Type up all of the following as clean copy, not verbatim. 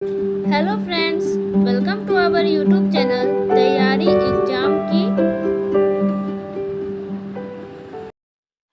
Hello friends, welcome to our YouTube channel तैयारी exam की।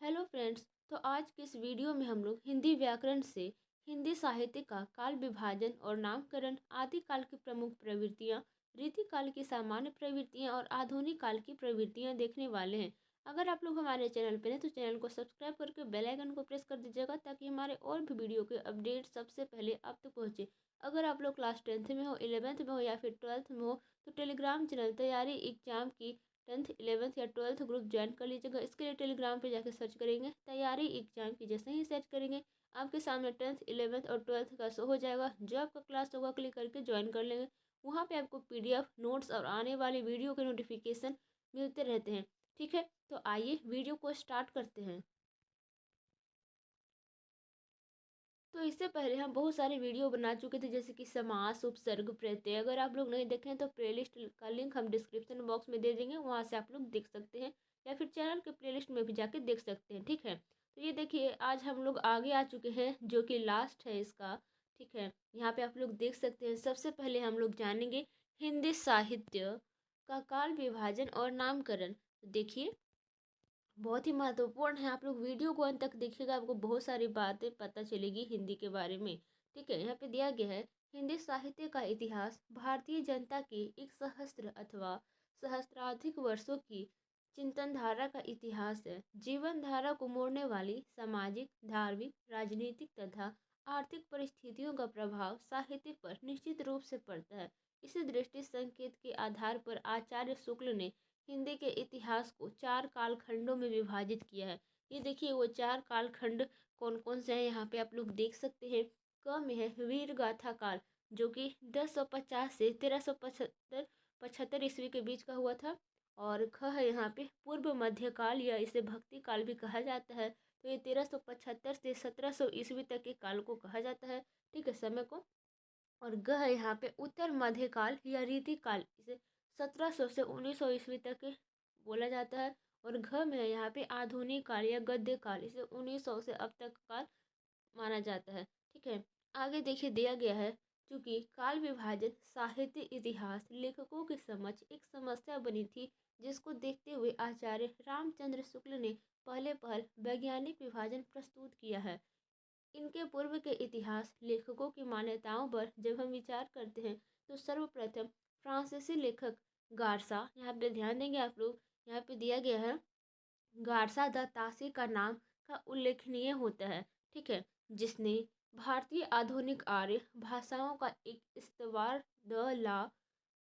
Hello friends, तो आज के इस वीडियो में हम लोग हिंदी व्याकरण से हिंदी साहित्य का काल विभाजन और नामकरण, आदि काल की प्रमुख प्रवृत्तियाँ, रीति काल की सामान्य प्रवृत्तियाँ और आधुनिक काल की प्रवृत्तियाँ देखने वाले हैं। अगर आप लोग हमारे चैनल पर हैं तो चैनल को सब्सक्राइब करके बेल आइकन को प्रेस कर दीजिएगा ताकि हमारे और भी वीडियो के अपडेट सबसे पहले आप तक पहुँचे। अगर आप लोग क्लास 10th में हो, 11th में हो या फिर 12th में हो तो टेलीग्राम चैनल तैयारी एग्जाम की 10th 11th या 12th ग्रुप ज्वाइन कर लीजिएगा। इसके लिए टेलीग्राम पे जाकर सर्च करेंगे तैयारी एग्जाम की। जैसे ही सर्च करेंगे आपके सामने 10th 11th और 12th का शो हो जाएगा। जो आपका क्लास होगा क्लिक करके ज्वाइन कर लेंगे। वहाँ पे आपको पीडीएफ नोट्स और आने वाली वीडियो के नोटिफिकेशन मिलते रहते हैं। ठीक है, तो आइए वीडियो को स्टार्ट करते हैं। तो इससे पहले हम बहुत सारे वीडियो बना चुके थे, जैसे कि समास, उपसर्ग, प्रत्यय। अगर आप लोग नहीं देखें तो प्लेलिस्ट का लिंक हम डिस्क्रिप्शन बॉक्स में दे देंगे, वहाँ से आप लोग देख सकते हैं या फिर चैनल के प्लेलिस्ट में भी जाके देख सकते हैं। ठीक है, तो ये देखिए आज हम लोग आगे आ चुके हैं जो कि लास्ट है इसका। ठीक है, यहाँ पे आप लोग देख सकते हैं। सबसे पहले हम लोग जानेंगे हिंदी साहित्य का काल विभाजन और नामकरण। देखिए बहुत ही महत्वपूर्ण है, आप लोग वीडियो को अंत तक देखिएगा, आपको बहुत सारी बातें पता चलेगी हिंदी के बारे में। ठीक है, यहाँ पे दिया गया है हिंदी साहित्य का इतिहास भारतीय जनता की एक सहस्त्र अथवा सहस्त्राधिक वर्षों की चिंतन धारा का इतिहास है। जीवन धारा को मोड़ने वाली सामाजिक, धार्मिक, राजनीतिक तथा आर्थिक परिस्थितियों का प्रभाव साहित्य पर निश्चित रूप से पड़ता है। इसी दृष्टि संकेत के आधार पर आचार्य शुक्ल ने हिंदी के इतिहास को 4 कालखंडों में विभाजित किया है। ये देखिए वो 4 कालखंड कौन कौन से हैं, यहाँ पे आप लोग देख सकते हैं। क में है वीर गाथा काल, जो कि 1050 से 1375 ईस्वी के बीच का हुआ था। और ख है यहाँ पे पूर्व मध्य काल, या इसे भक्ति काल भी कहा जाता है। तो ये 1375 से 1700 ईस्वी तक के काल को कहा जाता है। ठीक है, समय को। और ग है यहाँ पे उत्तर मध्यकाल या रीति काल, इसे 1700 से 1900 ईस्वी तक बोला जाता है। और घ में है यहाँ पे आधुनिक काल या गद्य काल, इसे 1900 से अब तक काल माना जाता है। ठीक है, आगे देखिए दिया गया है। चूंकि काल विभाजन साहित्य इतिहास लेखकों के समक्ष एक समस्या बनी थी, जिसको देखते हुए आचार्य रामचंद्र शुक्ल ने पहले पहल वैज्ञानिक विभाजन प्रस्तुत किया है। इनके पूर्व के इतिहास लेखकों की मान्यताओं पर जब हम विचार करते हैं तो सर्वप्रथम फ्रांसीसी लेखक गार्सा, यहाँ पे ध्यान देंगे आप लोग, यहाँ पे दिया गया है गार्सा द तासी का नाम का उल्लेखनीय होता है। ठीक है, जिसने भारतीय आधुनिक आर्य भाषाओं का एक इस्तवार द ला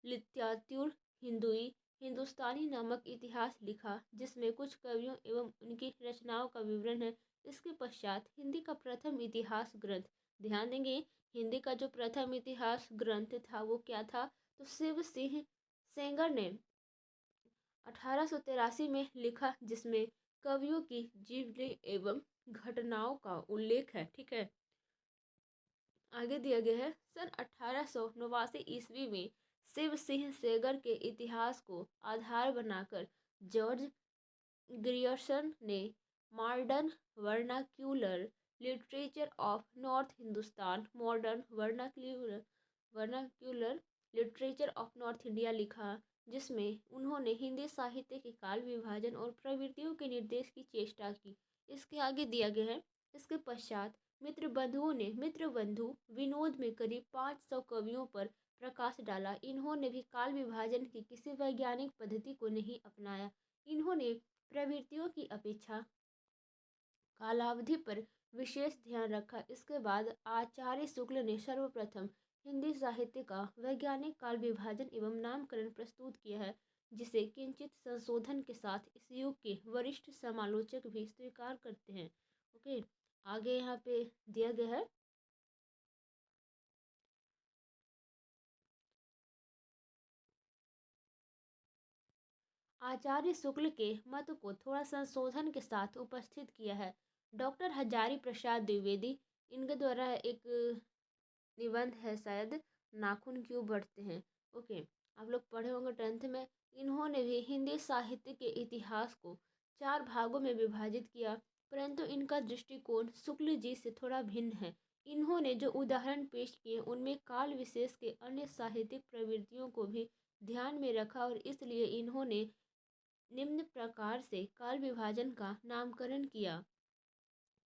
लित्यातुर हिंदुई हिंदुस्तानी नामक इतिहास लिखा, जिसमें कुछ कवियों एवं उनकी रचनाओं का विवरण है। इसके पश्चात हिंदी का प्रथम इतिहास ग्रंथ, ध्यान देंगे, हिंदी का जो प्रथम इतिहास ग्रंथ था वो क्या था, तो शिव सिंह सेंगर ने 1883 में लिखा, जिसमें कवियों की जीवनी एवं घटनाओं का उल्लेख है। ठीक है, आगे दिया गया है सन 1889 ईस्वी में शिव सिंह सेगर के इतिहास को आधार बनाकर जॉर्ज ग्रियर्सन ने modern vernacular literature of north Hindustan, modern vernacular literature of north India लिखा, जिसमें उन्होंने हिंदी साहित्य के काल विभाजन और प्रवृत्तियों के निर्देश की चेष्टा की। इसके आगे दिया गया है। इसके पश्चात मित्र बंधुओं ने मित्र बंधु विनोद में करीब 500 कवियों पर प्रकाश डाला। इन्होंने भी काल विभाजन की किसी वैज्ञानिक पद्धति को नहीं अपनाया। इन्होंने प्रवृत्तियों की अपेक्षा कालावधि पर विशेष ध्यान रखा। इसके बाद आचार्य शुक्ल ने सर्वप्रथम हिंदी साहित्य का वैज्ञानिक काल विभाजन एवं नामकरण प्रस्तुत किया है, जिसे किंचित संशोधन के साथ इस युग के वरिष्ठ समालोचक भी स्वीकार करते हैं। ओके, आगे यहाँ पे दिया गया है। आचार्य शुक्ल के मत को थोड़ा संशोधन के साथ उपस्थित किया है डॉक्टर हजारी प्रसाद द्विवेदी, इनके द्वारा एक निबंध है शायद, नाखून क्यों बढ़ते हैं। ओके, आप लोग पढ़े होंगे 10th में। इन्होंने भी हिंदी साहित्य के इतिहास को 4 भागों में विभाजित किया, परंतु इनका दृष्टिकोण शुक्ल जी से थोड़ा भिन्न है। इन्होंने जो उदाहरण पेश किए उनमें काल विशेष के अन्य साहित्यिक प्रवृत्तियों को भी ध्यान में रखा और इसलिए इन्होंने निम्न प्रकार से काल विभाजन का नामकरण किया।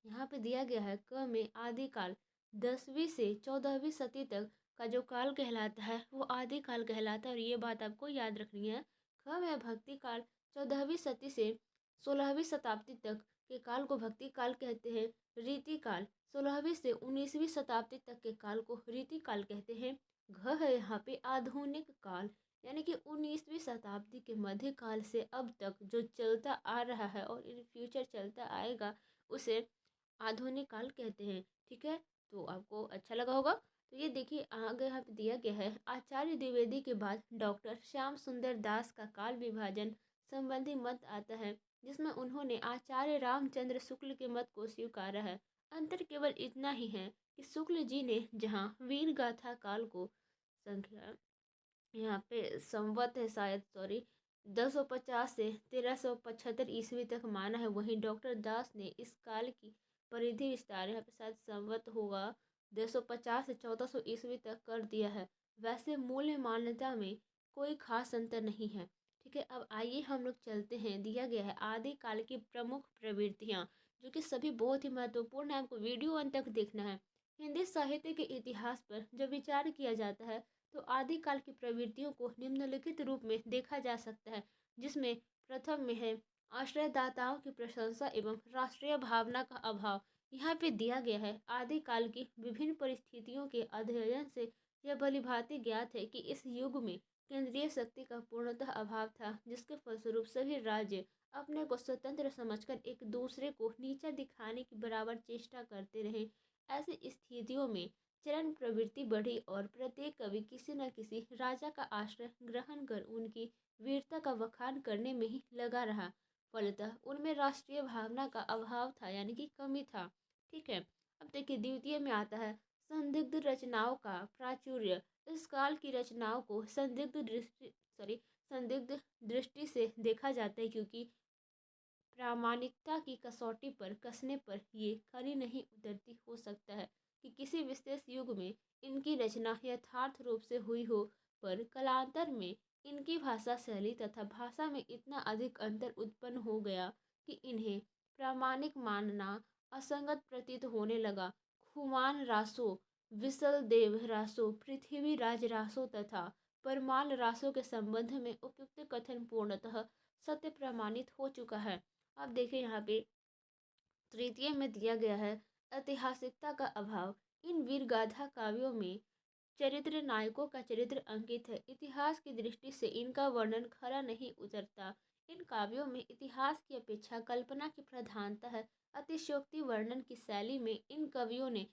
यहाँ पे दिया गया है क में आदिकाल 10वीं से 14वीं सदी तक का जो काल कहलाता है वो आदिकाल कहलाता है और ये बात आपको याद रखनी है। ख में भक्ति काल 14वीं सदी से 16वीं शताब्दी तक के काल को भक्ति काल कहते हैं। रीति काल 16वीं से 19वीं शताब्दी तक के काल को रीति काल कहते हैं। घ है यहाँ पे आधुनिक काल यानी कि 19वीं शताब्दी के मध्यकाल से अब तक जो चलता आ रहा है और इन फ्यूचर चलता आएगा उसे आधुनिक काल कहते हैं। ठीक है, तो आपको अच्छा लगा होगा। तो ये देखिए आगे यहाँ पे दिया गया है आचार्य द्विवेदी के बाद डॉक्टर श्याम सुंदर दास का काल विभाजन संबंधी मत आता है जिसमें उन्होंने आचार्य रामचंद्र शुक्ल के मत को स्वीकारा है। अंतर केवल इतना ही है कि शुक्ल जी ने जहाँ वीर गाथा काल को संख्या यहाँ पे संवत है शायद, सॉरी, 1050 से 1375 ईस्वी तक माना है, वहीं डॉक्टर दास ने इस काल की परिधि विस्तार यहाँ पे शायद संवत होगा 1050 से 1400 ईस्वी तक कर दिया है। वैसे मूल्य मान्यता में कोई खास अंतर नहीं है। ठीक है, अब आइए हम लोग चलते हैं। दिया गया है आदि काल की प्रमुख प्रवृत्तियाँ जो कि सभी बहुत ही महत्वपूर्ण है, आपको वीडियो अंत तक देखना है। हिंदी साहित्य के इतिहास पर जब विचार किया जाता है तो आदिकाल की प्रवृत्तियों को निम्नलिखित रूप में देखा जा सकता है, जिसमें प्रथम में है आश्रयदाताओं की प्रशंसा एवं राष्ट्रीय भावना का अभाव। यहाँ पे दिया गया है आदिकाल की विभिन्न परिस्थितियों के अध्ययन से यह भलीभांति ज्ञात है कि इस युग में केंद्रीय शक्ति का पूर्णतः अभाव था, जिसके फलस्वरूप सभी राज्य अपने को स्वतंत्र समझकर एक दूसरे को नीचा दिखाने की बराबर चेष्टा करते रहे। ऐसी स्थितियों में चरण प्रवृत्ति बढ़ी और प्रत्येक कवि किसी न किसी राजा का आश्रय ग्रहण कर उनकी वीरता का बखान करने में ही लगा रहा। फलतः उनमें राष्ट्रीय भावना का अभाव था यानी कि कमी था। ठीक है, अब देखिए द्वितीय में आता है संदिग्ध रचनाओं का प्राचुर्य। इस काल की रचनाओं को संदिग्ध दृष्टि से देखा जाता है क्योंकि प्रामाणिकता की कसौटी पर कसने पर ये खरी नहीं उतरती। हो सकता है कि किसी विशेष युग में इनकी रचना यथार्थ रूप से हुई हो, पर कालांतर में इनकी भाषा शैली तथा भाषा में इतना अधिक अंतर उत्पन्न हो गया कि इन्हें प्रामाणिक मानना असंगत प्रतीत होने लगा। खुमान रासो, विसल देव रासो, पृथ्वीराज रासो तथा परमाल रासो के संबंध में उपयुक्त कथन पूर्णतः सत्य प्रमाणित हो चुका है। अब देखिए यहाँ पे तृतीय में दिया गया है ऐतिहासिकता का अभाव। इन वीरगाथा काव्यों में चरित्र नायकों का चरित्र अंकित है, इतिहास की दृष्टि से इनका वर्णन खरा नहीं उतरता। इन काव्यों में इतिहास की अपेक्षा कल्पना की प्रधानता है। अतिशयोक्ति वर्णन की शैली में इन कवियों ने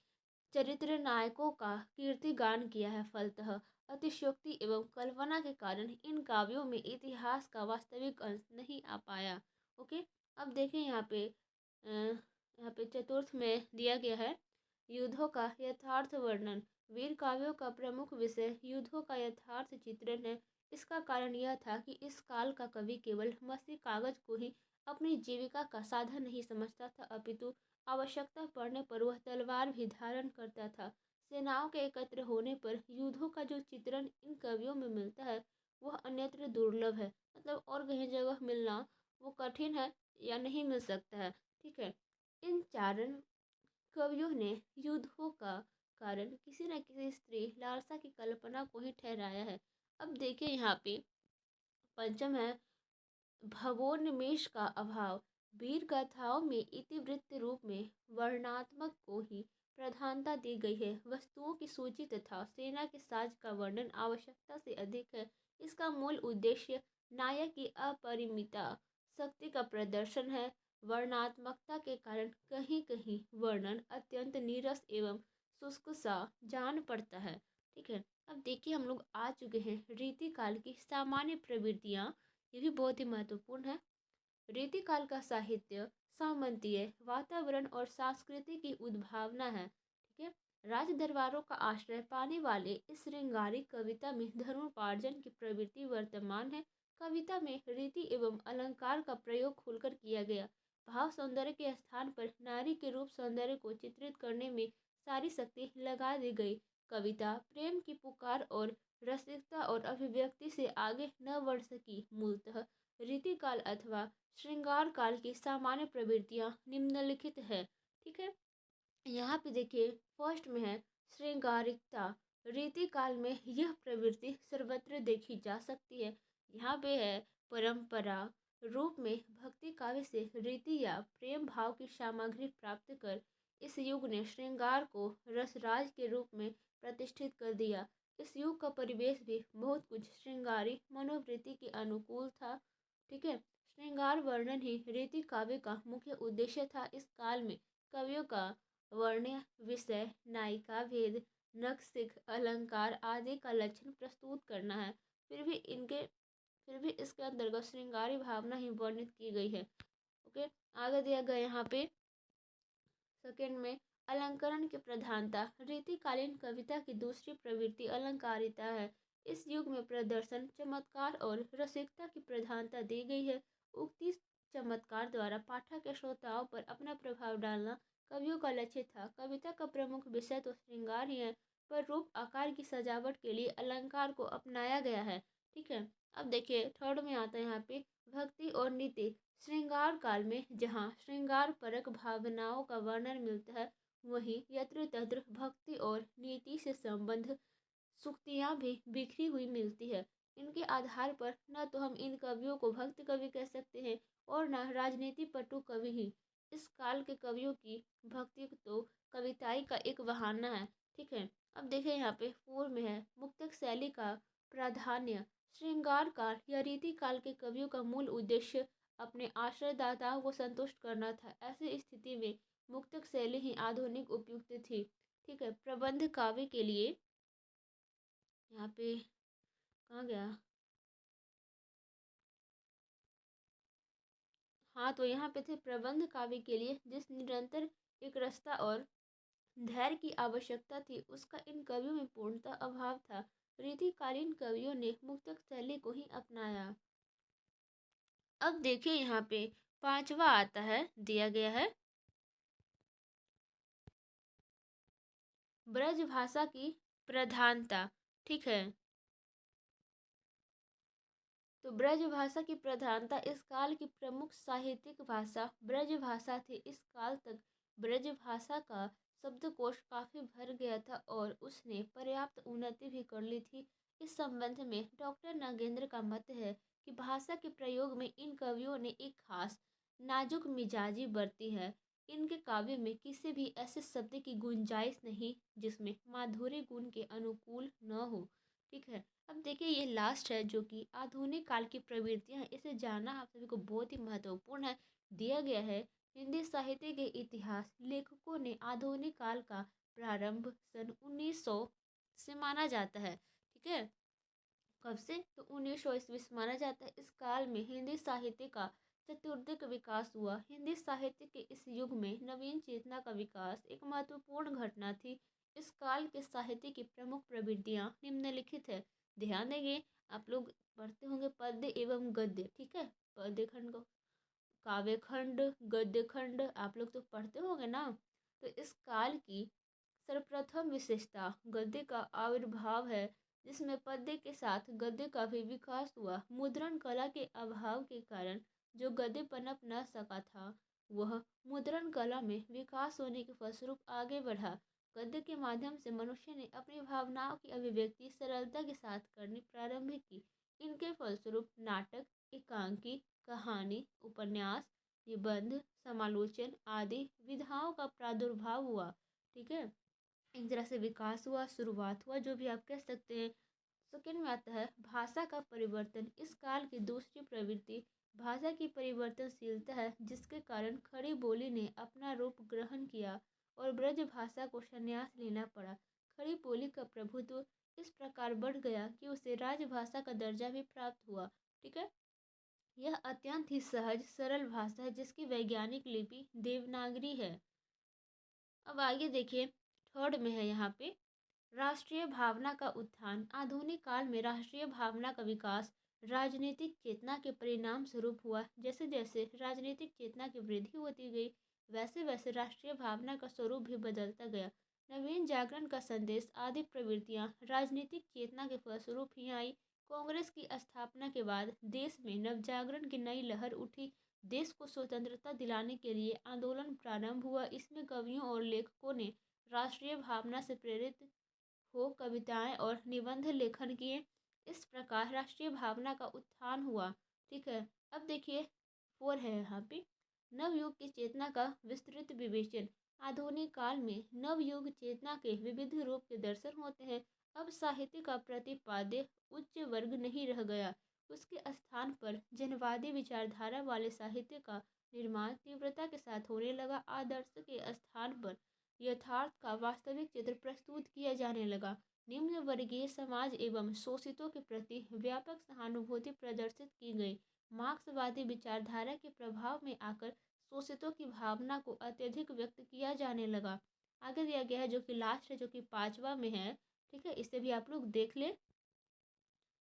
चरित्र नायकों का कीर्तिगान किया है। फलतः अतिशयोक्ति एवं कल्पना के कारण इन काव्यों में इतिहास का वास्तविक अंश नहीं आ पाया। ओके, अब देखिए यहाँ पे चतुर्थ में दिया गया है युद्धों का यथार्थ वर्णन। वीर काव्यों का प्रमुख विषय युद्धों का यथार्थ चित्रण है। इसका कारण यह था कि इस काल का कवि केवल मसी कागज को ही अपनी जीविका का साधन नहीं समझता था, अपितु आवश्यकता पड़ने पर वह तलवार भी धारण करता था। सेनाओं के एकत्र होने पर युद्धों का जो चित्रण इन कवियों में मिलता है वह अन्यत्र दुर्लभ है, मतलब और कहीं जगह मिलना वो कठिन है या नहीं मिल सकता है। ठीक है, इन चारण कवियों ने युद्धों का कारण किसी न किसी स्त्री लालसा की कल्पना को ही ठहराया है। अब देखिए यहाँ पे पंचम है भवोन्मेष का अभाव। वीर गाथाओं में इतिवृत्त रूप में वर्णात्मक को ही प्रधानता दी गई है। वस्तुओं की सूची तथा सेना के साज का वर्णन आवश्यकता से अधिक है। इसका मूल उद्देश्य नायक की अपरिमिता शक्ति का प्रदर्शन है। वर्णात्मकता के कारण कहीं कहीं वर्णन अत्यंत नीरस एवं शुष्क सा जान पड़ता है। ठीक है, अब देखिए हम लोग आ चुके हैं रीतिकाल की सामान्य प्रवृत्तियाँ। ये भी बहुत ही महत्वपूर्ण है। रीतिकाल का साहित्य सामंतीय वातावरण और संस्कृति की उद्भावना है। ठीक है, राज दरबारों का आश्रय पाने वाले इस श्रृंगारिक कविता में धर्मोपार्जन की प्रवृत्ति वर्तमान है। कविता में रीति एवं अलंकार का प्रयोग खुलकर किया गया। भाव सौंदर्य के स्थान पर नारी के रूप सौंदर्य को चित्रित करने में सारी शक्ति लगा दी गई। कविता प्रेम की पुकार और रसिकता और अभिव्यक्ति से आगे न बढ़ सकी। मूलतः रीतिकाल अथवा श्रृंगार काल की सामान्य प्रवृत्तियां निम्नलिखित है। ठीक है, यहाँ पे देखिए फर्स्ट में है श्रृंगारिकता। रीतिकाल में यह प्रवृत्ति सर्वत्र देखी जा सकती है। यहाँ पे है परंपरा रूप में भक्ति काव्य से रीति या प्रेम भाव की सामग्री प्राप्त कर इस युग ने श्रृंगार को रसराज के रूप में प्रतिष्ठित कर दिया। इस युग का परिवेश भी बहुत कुछ श्रृंगारी मनोवृत्ति के अनुकूल था। ठीक है, श्रृंगार वर्णन ही रीति काव्य का मुख्य उद्देश्य था। इस काल में कवियों का वर्ण, विषय, नायिका भेद, नक्सिक, अलंकार आदि का लक्षण प्रस्तुत करना है। फिर भी इसके अंतर्गत श्रृंगारी भावना ही वर्णित की गई है। ओके, आगे दिया गया यहाँ पे सेकेंड में अलंकरण की प्रधानता। रीतिकालीन कविता की दूसरी प्रवृत्ति अलंकारिता है। इस युग में प्रदर्शन, चमत्कार और रसिकता की प्रधानता दी गई है। उक्ति चमत्कार द्वारा पाठक के श्रोताओं पर अपना प्रभाव डालना कवियों का लक्ष्य था। कविता का प्रमुख विषय तो श्रृंगार ही है, पर रूप आकार की सजावट के लिए अलंकार को अपनाया गया है। ठीक है, अब देखिए थर्ड में आता है यहाँ पे भक्ति और नीति। श्रृंगार काल में जहाँ श्रृंगार परक भावनाओं का वर्णन मिलता है, वहीं यत्र तत्र भक्ति और नीति से संबंध सूक्तियाँ भी बिखरी हुई मिलती है। इनके आधार पर न तो हम इन कवियों को भक्त कवि कह सकते हैं और न राजनीति पटु कवि ही। इस काल के कवियों की भक्ति तो कविताई का एक बहाना है। ठीक है, अब देखें यहाँ पे फोर में है मुक्तक शैली का प्राधान्य। श्रृंगार काल या रीति काल के कवियों का मूल उद्देश्य अपने आश्रयदाताओं को संतुष्ट करना था। ऐसी स्थिति में मुक्तक शैली ही आधुनिक उपयुक्त थी। ठीक है, प्रबंध काव्य के लिए यहाँ पे कहाँ गया, हाँ तो यहाँ पे थे प्रबंध काव्य के लिए जिस निरंतर एक रसता और धैर्य की आवश्यकता थी, उसका इन कवियों में पूर्णतः अभाव था। रीतिकालीन कवियों ने मुक्तक शैली को ही अपनाया। अब देखिए यहाँ पे पांचवा आता है, दिया गया है ब्रज भाषा की प्रधानता। ठीक है, तो ब्रज भाषा की प्रधानता। इस काल की प्रमुख साहित्यिक भाषा ब्रज भाषा थी। इस काल तक ब्रज भाषा का शब्दकोश काफ़ी भर गया था और उसने पर्याप्त उन्नति भी कर ली थी। इस संबंध में डॉक्टर नागेंद्र का मत है कि भाषा के प्रयोग में इन कवियों ने एक खास नाजुक मिजाजी बरती है। इनके काव्य में किसी भी ऐसे शब्द की गुंजाइश नहीं जिसमें माधुर्य गुण के अनुकूल न हो। ठीक है, अब देखिए ये लास्ट है जो कि आधुनिक काल की प्रवृत्तियां हैं। इसे जानना आप सभी को बहुत ही महत्वपूर्ण है। दिया गया है हिंदी साहित्य के इतिहास लेखकों ने आधुनिक काल का प्रारंभ सन 1900 से माना जाता है। ठीक है, कब से, तो 1900 ईस्वी से माना जाता है। इस काल में हिंदी साहित्य का चतुर्दिक विकास हुआ। हिंदी साहित्य के इस युग में नवीन चेतना का विकास एक महत्वपूर्ण घटना थी। इस काल के साहित्य की प्रमुख प्रवृत्तियां निम्नलिखित है। ध्यान देंगे, आप लोग पढ़ते होंगे पद्य एवं गद्य। ठीक है, पद्य खंड को काव्य खंड, गद्य खंड आप लोग तो पढ़ते होंगे ना। तो इस काल की सर्वप्रथम विशेषता गद्य का आविर्भाव है, जिसमें पद्य के साथ गद्य का भी विकास हुआ। मुद्रण कला के अभाव के कारण जो गद्य पनप न सका था, वह मुद्रण कला में विकास होने के फलस्वरूप आगे बढ़ा। गद्य के माध्यम से मनुष्य ने अपनी भावनाओं की अभिव्यक्ति सरलता के साथ करनी प्रारंभ की। इनके फलस्वरूप नाटक, एकांकी, कहानी, उपन्यास, निबंध, समालोचन आदि विधाओं का प्रादुर्भाव हुआ। ठीक है, एक तरह से विकास हुआ, शुरुआत हुआ, जो भी आप कह सकते हैं। सेकेंड में आता है भाषा का परिवर्तन। इस काल की दूसरी प्रवृत्ति भाषा की परिवर्तनशीलता है, जिसके कारण खड़ी बोली ने अपना रूप ग्रहण किया और ब्रज भाषा को संन्यास लेना पड़ा। खड़ी बोली का प्रभुत्व इस प्रकार बढ़ गया कि उसे राजभाषा का दर्जा भी प्राप्त हुआ। ठीक है, यह अत्यंत ही सहज सरल भाषा है जिसकी वैज्ञानिक लिपि देवनागरी है। अब आगे देखिए थर्ड में है यहाँ पे राष्ट्रीय भावना का उत्थान। आधुनिक काल में राष्ट्रीय भावना का विकास राजनीतिक चेतना के परिणाम स्वरूप हुआ। जैसे जैसे राजनीतिक चेतना की वृद्धि होती गई, वैसे वैसे राष्ट्रीय भावना का स्वरूप भी बदलता गया। नवीन जागरण का संदेश आदि प्रवृत्तियां राजनीतिक चेतना के फलस्वरूप ही आई। कांग्रेस की स्थापना के बाद देश में नवजागरण की नई लहर उठी। देश को स्वतंत्रता दिलाने के लिए आंदोलन प्रारंभ हुआ। इसमें कवियों और लेखकों ने राष्ट्रीय भावना से प्रेरित हो कविताएं और निबंध लेखन किए। इस प्रकार राष्ट्रीय भावना का उत्थान हुआ। ठीक है, अब देखिए 4 है यहाँ पे, नवयुग की चेतना का विस्तृत विवेचन। आधुनिक काल में नवयुग चेतना के विविध रूप के दर्शन होते हैं। अब साहित्य का प्रतिपाद्य उच्च वर्ग नहीं रह गया, उसके स्थान पर जनवादी विचारधारा वाले साहित्य का निर्माण तीव्रता के साथ होने लगा। आदर्श के स्थान पर यथार्थ का वास्तविक चित्र प्रस्तुत किया जाने लगा। निम्न वर्गीय समाज एवं शोषितों के प्रति व्यापक सहानुभूति प्रदर्शित की गई। मार्क्सवादी विचारधारा के प्रभाव में आकर शोषितों की भावना को अत्यधिक व्यक्त किया जाने लगा। आगे दिया गया है जो कि लास्ट है, जो कि 5वां में है। ठीक है, इसे भी आप लोग देख ले।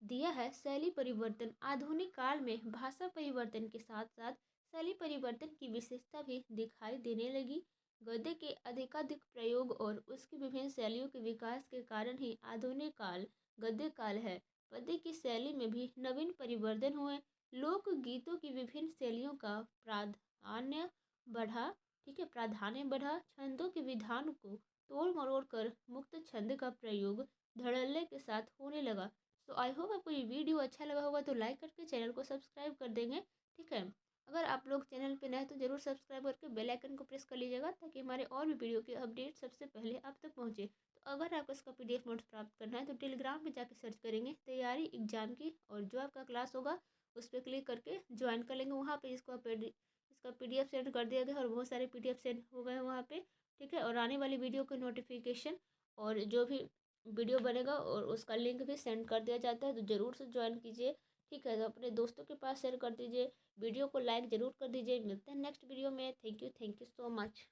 दिया है शैली परिवर्तन। आधुनिक काल में भाषा परिवर्तन के साथ साथ शैली परिवर्तन की विशेषता भी दिखाई देने लगी। गद्य के अधिकाधिक प्रयोग और उसकी विभिन्न शैलियों के विकास के कारण ही आधुनिक काल गद्य काल है। पद्य की शैली में भी नवीन परिवर्तन हुए। लोक गीतों की विभिन्न शैलियों का प्राधान्य बढ़ा। ठीक है, प्राधान्य बढ़ा। छंदों के विधान को तोड़ मरोड़ कर मुक्त छंद का प्रयोग धड़ल्ले के साथ होने लगा। तो आई होप आपको ये वीडियो अच्छा लगा होगा, तो लाइक करके चैनल को सब्सक्राइब कर देंगे। ठीक है, अगर आप लोग चैनल पे नए हैं तो ज़रूर सब्सक्राइब करके बेल आइकन को प्रेस कर लीजिएगा, ताकि हमारे और भी वीडियो के अपडेट सबसे पहले आप तक पहुँचे। तो अगर आपको इसका PDF नोट्स प्राप्त करना है तो टेलीग्राम में जाकर सर्च करेंगे तैयारी एग्जाम की, और जो आपका क्लास होगा उस पर क्लिक करके ज्वाइन कर लेंगे। वहाँ पर इसका PDF सेंड कर दिया गया और बहुत सारे PDF सेंड हो गए हैं वहाँ पर। ठीक है, और आने वाली वीडियो के नोटिफिकेशन और जो भी वीडियो बनेगा और उसका लिंक भी सेंड कर दिया जाता है, तो ज़रूर से ज्वाइन कीजिए। ठीक है, तो अपने दोस्तों के पास शेयर कर दीजिए, वीडियो को लाइक ज़रूर कर दीजिए। मिलते हैं नेक्स्ट वीडियो में। Thank you so much.